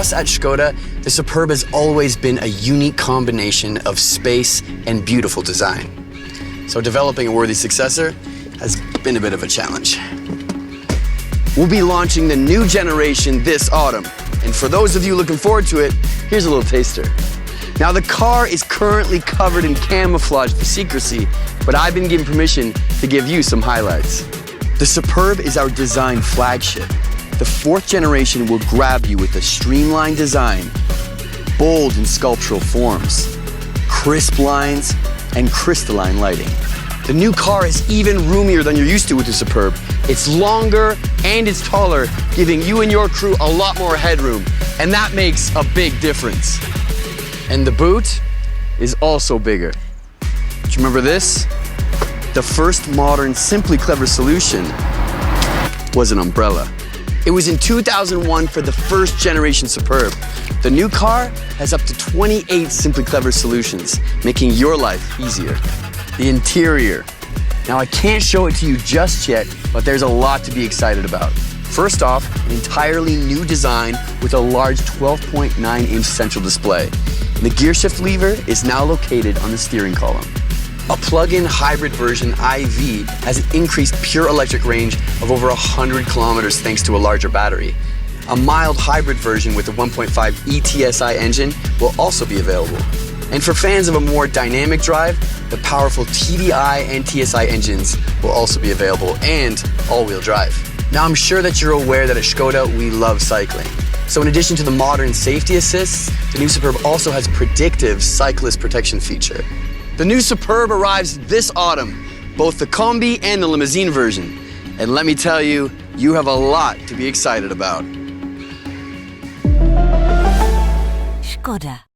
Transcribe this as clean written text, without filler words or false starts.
us at Škoda, the Superb has always been a unique combination of space and beautiful design. So developing a worthy successor has been a bit of a challenge. We'll be launching the new generation this autumn. And for those of you looking forward to it, here's a little taster. Now, the car is currently covered in camouflage for secrecy, but I've been given permission to give you some highlights. The Superb is our design flagship. The fourth generation will grab you with a streamlined design, bold and sculptural forms, crisp lines, and crystalline lighting. The new car is even roomier than you're used to with the Superb. It's longer and it's taller, giving you and your crew a lot more headroom, and that makes a big difference. And the boot is also bigger. Do you remember this? The first modern Simply Clever solution was an umbrella. It was in 2001 for the first generation Superb. The new car has up to 28 Simply Clever solutions, making your life easier. The interior. Now, I can't show it to you just yet, but there's a lot to be excited about. First off, an entirely new design with a large 12.9-inch central display. The gear shift lever is now located on the steering column. A plug-in hybrid version IV has an increased pure electric range of over 100 kilometers thanks to a larger battery. A mild hybrid version with a 1.5 ETSI engine will also be available. And for fans of a more dynamic drive, the powerful TDI and TSI engines will also be available, and all-wheel drive. Now, I'm sure that you're aware that at Škoda, we love cycling. So in addition to the modern safety assists, the new Superb also has predictive cyclist protection feature. The new Superb arrives this autumn, both the Combi and the limousine version. And let me tell you, you have a lot to be excited about. Škoda.